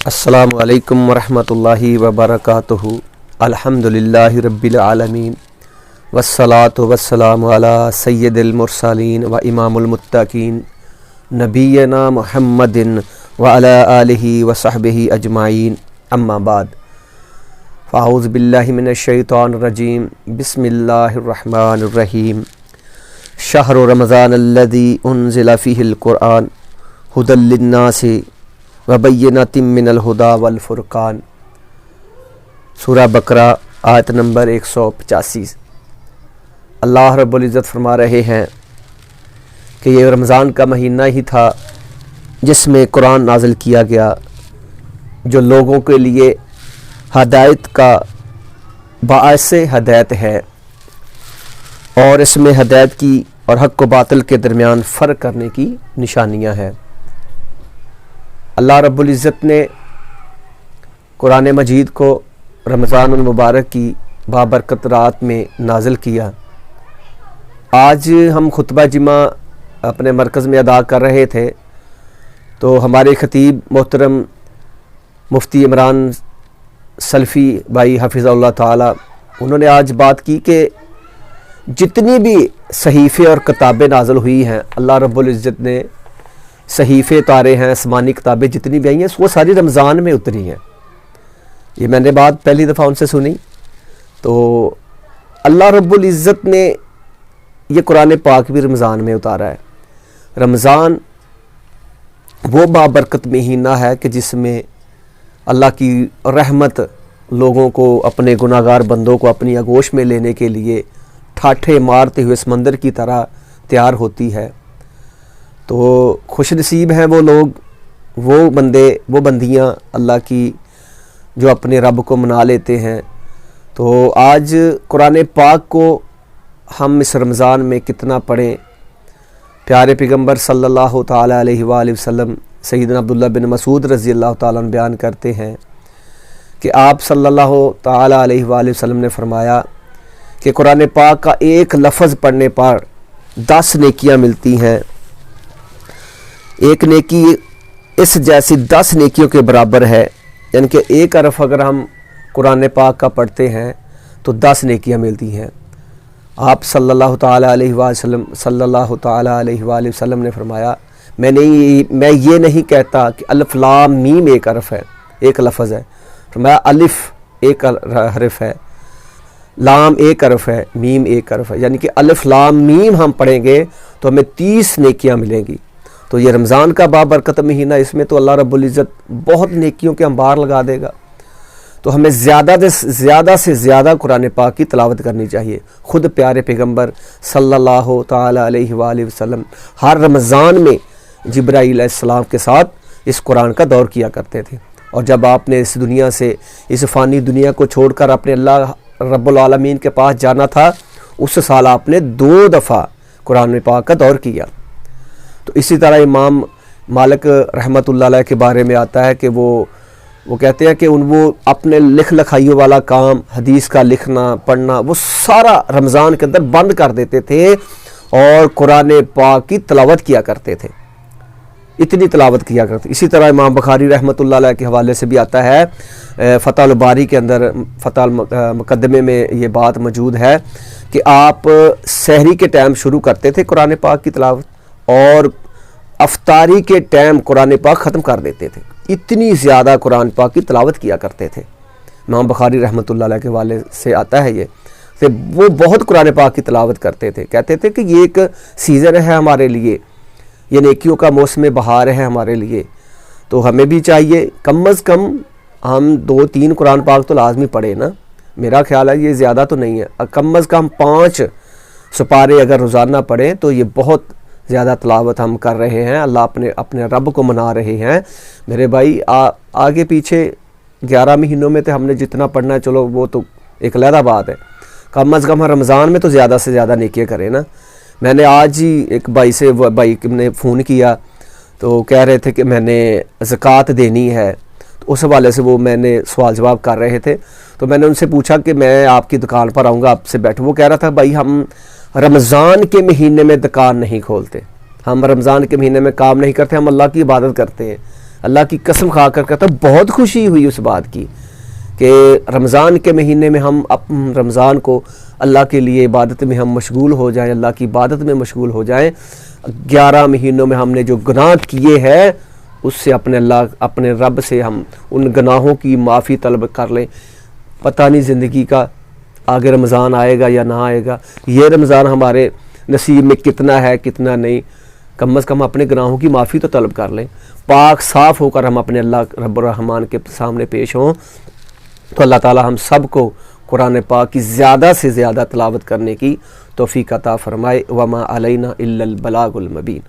السلام علیکم ورحمۃ اللہ وبرکاتہ۔ الحمدللہ رب العالمین والصلاة والسلام علی سید المرسلین و امام المتقین نبینا محمد وعلی آلہ وصحبہ اجمعین، اما بعد فاعوذ باللہ من الشیطان الرجیم، بسم اللہ الرحمن الرحیم۔ شہر رمضان الذی انزل فیہ القرآن ھدی للناس وبینات من الہدی والفرقان۔ سورہ بقرہ آیت نمبر 185۔ اللہ رب العزت فرما رہے ہیں کہ یہ رمضان کا مہینہ ہی تھا جس میں قرآن نازل کیا گیا، جو لوگوں کے لیے ہدایت کا باعث ہدایت ہے، اور اس میں ہدایت کی اور حق و باطل کے درمیان فرق کرنے کی نشانیاں ہیں۔ اللہ رب العزت نے قرآن مجید کو رمضان المبارک کی بابرکت رات میں نازل کیا۔ آج ہم خطبہ جمعہ اپنے مرکز میں ادا کر رہے تھے تو ہمارے خطیب محترم مفتی عمران سلفی بھائی حفظہ اللہ تعالی، انہوں نے آج بات کی کہ جتنی بھی صحیفے اور کتابیں نازل ہوئی ہیں، اللہ رب العزت نے صحیفے اتارے ہیں، آسمانی کتابیں جتنی بھی آئی ہیں وہ ساری رمضان میں اتری ہیں۔ یہ میں نے بات پہلی دفعہ ان سے سنی، تو اللہ رب العزت نے یہ قرآن پاک بھی رمضان میں اتارا ہے۔ رمضان وہ بابرکت مہینہ ہے کہ جس میں اللہ کی رحمت لوگوں کو، اپنے گناہ گار بندوں کو اپنی آغوش میں لینے کے لیے ٹھاٹھے مارتے ہوئے سمندر کی طرح تیار ہوتی ہے۔ تو خوش نصیب ہیں وہ لوگ، وہ بندے، وہ بندیاں اللہ کی جو اپنے رب کو منا لیتے ہیں۔ تو آج قرآن پاک کو ہم اس رمضان میں کتنا پڑھیں۔ پیارے پیغمبر صلی اللہ تعالیٰ علیہ وآلہ وسلم سیدنا عبداللہ بن مسعود رضی اللہ تعالیٰ عنہ بیان کرتے ہیں کہ آپ صلی اللہ تعالیٰ علیہ وآلہ وسلم نے فرمایا کہ قرآن پاک کا ایک لفظ پڑھنے پر 10 نیکیاں ملتی ہیں۔ ایک نیکی اس جیسی 10 نیکیوں کے برابر ہے، یعنی کہ ایک حرف اگر ہم قرآن پاک کا پڑھتے ہیں تو 10 نیکیاں ملتی ہیں۔ آپ صلی اللہ تعالیٰ علیہ وآلہ وسلم نے فرمایا، میں یہ نہیں کہتا کہ الف لام میم ایک حرف ہے، ایک لفظ ہے۔ فرمایا الف ایک حرف ہے، لام ایک حرف ہے، میم ایک حرف ہے، یعنی کہ الف لام میم ہم پڑھیں گے تو ہمیں 30 نیکیاں ملیں گی۔ تو یہ رمضان کا بابرکت مہینہ، اس میں تو اللہ رب العزت بہت نیکیوں کے انبار لگا دے گا۔ تو ہمیں زیادہ سے زیادہ قرآن پاک کی تلاوت کرنی چاہیے۔ خود پیارے پیغمبر صلی اللہ تعالیٰ علیہ وآلہ وسلم ہر رمضان میں جبرائیل علیہ السلام کے ساتھ اس قرآن کا دور کیا کرتے تھے، اور جب آپ نے اس دنیا سے، اس فانی دنیا کو چھوڑ کر اپنے اللہ رب العالمین کے پاس جانا تھا، اس سال آپ نے 2 دفعہ قرآن پاک کا دور کیا۔ تو اسی طرح امام مالک رحمۃ اللہ علیہ کے بارے میں آتا ہے کہ وہ کہتے ہیں کہ وہ اپنے لکھ لکھائیوں والا کام، حدیث کا لکھنا پڑھنا، وہ سارا رمضان کے اندر بند کر دیتے تھے اور قرآن پاک کی تلاوت کیا کرتے تھے، اتنی تلاوت کیا کرتے۔ اسی طرح امام بخاری رحمۃ اللہ علیہ کے حوالے سے بھی آتا ہے، فتح الباری کے اندر فتح المقدمے میں یہ بات موجود ہے کہ آپ سحری کے ٹائم شروع کرتے تھے قرآن پاک کی تلاوت، اور افطاری کے ٹائم قرآن پاک ختم کر دیتے تھے۔ اتنی زیادہ قرآن پاک کی تلاوت کیا کرتے تھے۔ امام بخاری رحمۃ اللہ علیہ کے والے سے آتا ہے یہ کہ وہ بہت قرآن پاک کی تلاوت کرتے تھے، کہتے تھے کہ یہ ایک سیزن ہے ہمارے لیے، یہ نیکیوں کا موسم بہار ہے ہمارے لیے، تو ہمیں بھی چاہیے کم از کم ہم 2-3 قرآن پاک تو لازمی پڑھیں نا۔ میرا خیال ہے یہ زیادہ تو نہیں ہے، کم از کم 5 سپارے اگر روزانہ پڑھیں تو یہ بہت زیادہ تلاوت ہم کر رہے ہیں، اللہ اپنے رب کو منا رہے ہیں۔ میرے بھائی آگے پیچھے 11 مہینوں میں تو ہم نے جتنا پڑھنا ہے، چلو وہ تو ایک علیحدہ بات ہے، کم از کم رمضان میں تو زیادہ سے زیادہ نیکیاں کریں نا۔ میں نے آج ہی ایک بھائی نے فون کیا تو کہہ رہے تھے کہ میں نے زکوٰۃ دینی ہے، تو اس حوالے سے وہ میں نے سوال جواب کر رہے تھے، تو میں نے ان سے پوچھا کہ میں آپ کی دکان پر آؤں گا، آپ سے بیٹھوں۔ وہ کہہ رہا تھا بھائی ہم رمضان کے مہینے میں دکان نہیں کھولتے، ہم رمضان کے مہینے میں کام نہیں کرتے، ہم اللہ کی عبادت کرتے ہیں۔ اللہ کی قسم کھا کر کہتا بہت خوشی ہوئی اس بات کی کہ رمضان کے مہینے میں ہم رمضان کو اللہ کے لیے عبادت میں ہم مشغول ہو جائیں، اللہ کی عبادت میں مشغول ہو جائیں۔ 11 مہینوں میں ہم نے جو گناہ کیے ہیں اس سے اپنے رب سے ہم ان گناہوں کی معافی طلب کر لیں۔ پتہ نہیں زندگی کا آگے رمضان آئے گا یا نہ آئے گا، یہ رمضان ہمارے نصیب میں کتنا ہے کتنا نہیں، کم از کم اپنے گناہوں کی معافی تو طلب کر لیں، پاک صاف ہو کر ہم اپنے اللہ رب الرحمن کے سامنے پیش ہوں۔ تو اللہ تعالی ہم سب کو قرآن پاک کی زیادہ سے زیادہ تلاوت کرنے کی توفیق عطا فرمائے۔ وما علینا الا البلاغ المبین۔